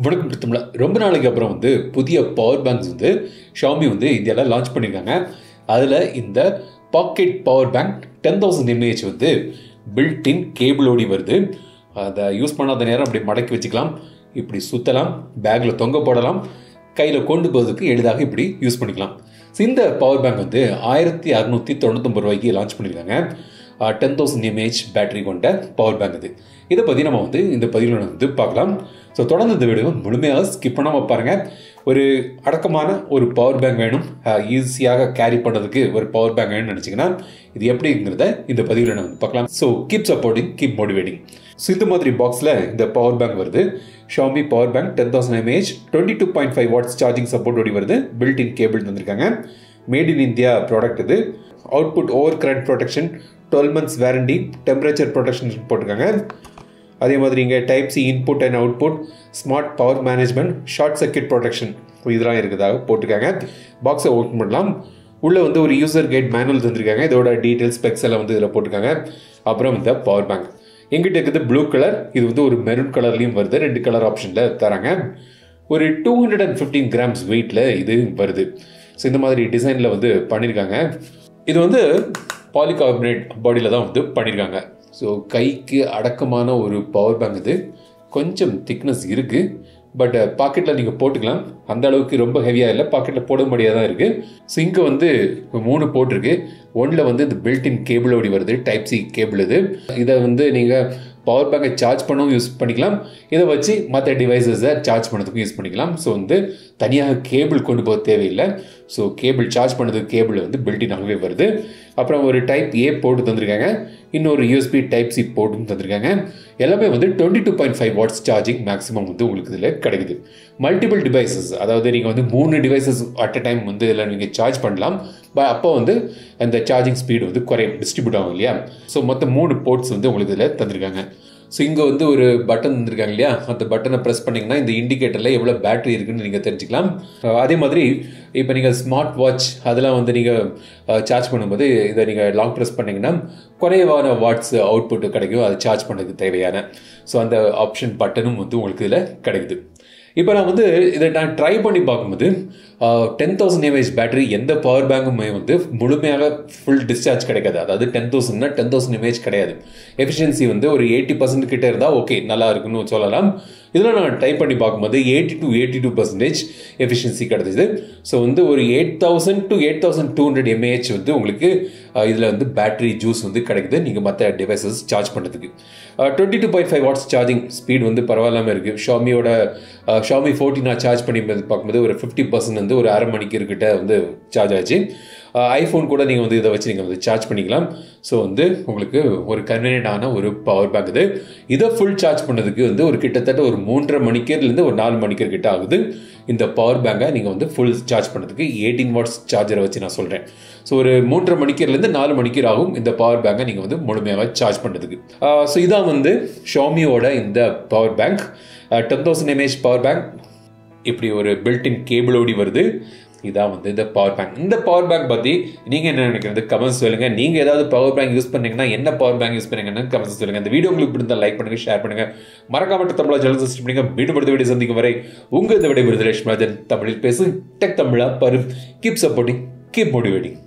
வணக்கம் பிரதமல ரொம்ப நாளைக்கு அப்புறம் வந்து புதிய பவர் பேங்க்ஸ் வந்து Xiaomi வந்து இந்தியாவில் லான்ச் பண்ணியிருக்காங்க. அதில் இந்த பாக்கெட் பவர் பேங்க் 10,000 mAh வந்து பில்ட் இன் கேபிளோடி வருது. அதை யூஸ் பண்ணாத நேரம் அப்படி மடக்கி வச்சுக்கலாம், இப்படி சுற்றலாம், பேக்கில் தொங்க போடலாம், கையில் கொண்டு போகிறதுக்கு எளிதாக இப்படி யூஸ் பண்ணிக்கலாம். ஸோ இந்த பவர் பேங்க் வந்து 1699 ரூபாய்க்கு லான்ச் பண்ணியிருக்காங்க. 10,000 mAh பேட்டரி கொண்ட பவர் பேங்க் இது. இதை பற்றி நம்ம வந்து இந்த பதிவில் வந்து பார்க்கலாம். ஸோ தொடர்ந்து இந்த வீடியோ முழுமையாக ஸ்கிப் பண்ணாமல் பாருங்கள். ஒரு அடக்கமான ஒரு பவர் பேங்க் வேணும், ஈஸியாக கேரி பண்ணுறதுக்கு ஒரு பவர் பேங்க் வேணும்னு நினச்சிங்கன்னா இது எப்படிங்கிறத இந்த பதிவில் நம்ம பார்க்கலாம். So keep supporting, keep motivating. So இந்த மாதிரி பாக்ஸில் இந்த பவர் பேங்க் வருது. Xiaomi power bank 10,000 mAh 22.5 watts charging சப்போர்ட்டோடி வருது. பில்ட் இன் கேபிள் தந்திருக்காங்க. மேட் இன் இந்தியா ப்ராடக்ட் இது. Output over current protection, 12 months warranty, temperature protection போட்டிருக்காங்க. அதே மாதிரி இங்கே type C input and output, smart power management, short circuit protection இதெல்லாம் இருக்கிறதாக போட்டிருக்காங்க. பாக்ஸை ஓப்பன் பண்ணலாம். உள்ளே வந்து ஒரு யூசர் கைட் மேனுவல் தந்திருக்காங்க. இதோட டீட்டெயில்ஸ் ஸ்பெக்ஸ் எல்லாம் வந்து இதில் போட்டிருக்காங்க. அப்புறம் இந்த பவர் பேங்க் எங்கிட்ட இருக்குது ப்ளூ கலர், இது வந்து ஒரு மெரூன் கலர்லையும் வருது. 2 கலர் ஆப்ஷனில் தராங்க. ஒரு 215 grams வெயிட்டில் இது வருது. ஸோ இந்த மாதிரி டிசைனில் வந்து பண்ணியிருக்காங்க. இது வந்து பாலிகார்பனேட் பாடியில் தான் வந்து பண்ணியிருக்காங்க. ஸோ கைக்கு அடக்கமான ஒரு பவர் பேங்க் இது. கொஞ்சம் திக்னஸ் இருக்குது, பட் பாக்கெட்டில் நீங்கள் போட்டுக்கலாம். அந்த அளவுக்கு ரொம்ப ஹெவியாக இல்லை, பாக்கெட்டில் போட முடியாத தான் இருக்குது. ஸோ இங்கே வந்து 3 போட்டிருக்கு. ஒன்றில் வந்து இந்த பில்ட்-இன் கேபிளோடி வருது, டைப் சி கேபிள் இது. இதை வந்து நீங்கள் பவர் பேங்கை சார்ஜ் பண்ணவும் யூஸ் பண்ணிக்கலாம், இதை வச்சு மற்ற டிவைசஸை சார்ஜ் பண்ணுறதுக்கும் யூஸ் பண்ணிக்கலாம். ஸோ வந்து தனியாக கேபிள் கொண்டு போக தேவையில்லை. ஸோ கேபிள் சார்ஜ் பண்ணுறதுக்கு கேபிள் வந்து பில்டினாகவே வருது. அப்புறம் ஒரு டைப் ஏ போட்டு தந்திருக்காங்க, இன்னொரு யூஎஸ்பி டைப் சி போட்டும் தந்திருக்காங்க. எல்லாமே வந்து 22.5 வாட்ஸ் சார்ஜிங் மேக்ஸிமம் வந்து உங்களுக்கு இதில் கிடைக்குது. மல்டிபிள் டிவைசஸ், அதாவது நீங்கள் வந்து 3 டிவைசஸ் அட் அ டைம் வந்து இதில் நீங்கள் சார்ஜ் பண்ணலாம். அப்போ வந்து அந்த சார்ஜிங் ஸ்பீடு வந்து டிஸ்ட்ரிபியூட் ஆகும் இல்லையா. ஸோ மொத்தம் 3 போர்ட்ஸ் வந்து உங்களுக்கு இதில் தந்திருக்காங்க. ஸோ இங்கே வந்து ஒரு பட்டன் தந்திருக்காங்க இல்லையா, அந்த பட்டனை ப்ரெஸ் பண்ணிங்கன்னா இந்த இண்டிகேட்டரில் எவ்வளோ பேட்டரி இருக்குன்னு நீங்கள் தெரிஞ்சுக்கலாம். அதே மாதிரி இப்போ நீங்கள் ஸ்மார்ட் வாட்ச் அதெல்லாம் வந்து நீங்கள் சார்ஜ் பண்ணும்போது இதை நீங்கள் லாங் ப்ரெஸ் பண்ணிங்கன்னா குறைவான வாட்ஸ் அவுட்புட் கிடைக்கும், அதை சார்ஜ் பண்ணுறதுக்கு தேவையான. ஸோ அந்த ஆப்ஷன் பட்டனும் வந்து உங்களுக்கு இதில் கிடைக்குது. இப்போ நான் வந்து இதை நான் ட்ரை பண்ணி பார்க்கும்போது 10,000 mAh பேட்டரி எந்த பவர் பேங்குமே வந்து முழுமையாக ஃபுல் டிஸ்சார்ஜ் கிடைக்காது. அதாவது 10,000னா 10,000 mAh கிடையாது. எஃபிஷியன்சி வந்து ஒரு 80% கிட்ட இருந்தால் ஓகே, நல்லா இருக்குன்னு சொல்லலாம். இதில் நான் டைப் பண்ணி பார்க்கும்போது 80 to 82% எஃபிஷியன்சி கிடைச்சிது. ஸோ வந்து ஒரு 8,000 to 8,200 mAh வந்து உங்களுக்கு இதில் வந்து பேட்டரி ஜூஸ் வந்து கிடைக்குது நீங்கள் மற்ற டிவைசஸ் சார்ஜ் பண்ணுறதுக்கு. 22.5 வாட்ஸ் சார்ஜிங் ஸ்பீட் வந்து பரவாயில்லாமல் இருக்குது. ஷாமியோட Xiaomi 14 நான் சார்ஜ் பண்ணி பார்க்கும்போது ஒரு 50% வந்து ஒரு அரை மணிக்கு கிட்ட வந்து சார்ஜ் ஆச்சு. ஐஃபோன் கூட நீங்கள் வந்து இதை வச்சு நீங்கள் வந்து சார்ஜ் பண்ணிக்கலாம். ஸோ வந்து உங்களுக்கு ஒரு கன்வீனியன்டான ஒரு பவர் பேங்க் இது. இதை ஃபுல் சார்ஜ் பண்ணதுக்கு வந்து ஒரு கிட்டத்தட்ட ஒரு 3.5 மணிக்கூர்லேருந்து ஒரு 4 மணிக்கூர் கிட்ட ஆகுது. இந்த பவர் பேங்கை நீங்கள் வந்து ஃபுல் சார்ஜ் பண்ணுறதுக்கு 18 வாட்ஸ் சார்ஜரை வச்சு நான் சொல்கிறேன். ஸோ ஒரு 3.5 மணிக்கூர்லேருந்து 4 மணிக்கூர் ஆகும் இந்த பவர் பேங்கை நீங்கள் வந்து முழுமையாக சார்ஜ் பண்ணுறதுக்கு. ஸோ இதான் வந்து ஷாமியோட இந்த power bank 10,000 mAh power bank. இப்படி ஒரு பில்ட்-இன் கேபிளோடி வருது. இதான் வந்து இந்த பவர் பேங்க். இந்த பவர் பேங்க் பற்றி நீங்கள் என்ன நினைக்கிறது கமெண்ட்ஸ் சொல்லுங்கள். நீங்கள் ஏதாவது பவர் பேங்க் யூஸ் பண்ணீங்கன்னா என்ன பவர் பேங்க் யூஸ் பண்ணீங்கன்னு கமெண்ட்ஸ் சொல்லுங்கள். இந்த வீடியோ உங்களுக்கு பிடிச்சா லைக் பண்ணுங்கள், ஷேர் பண்ணுங்கள், மறக்காம தமிழா சேனல் சப்ஸ்கிரைப் பண்ணுங்கள். மீண்டும் அடுத்த வீடியோ சந்திக்கும் வரை உங்கள் இந்த விடைபெறுதல் தமிழில் பேசு டெக் தமிழா பரு. Keep supporting, keep motivating.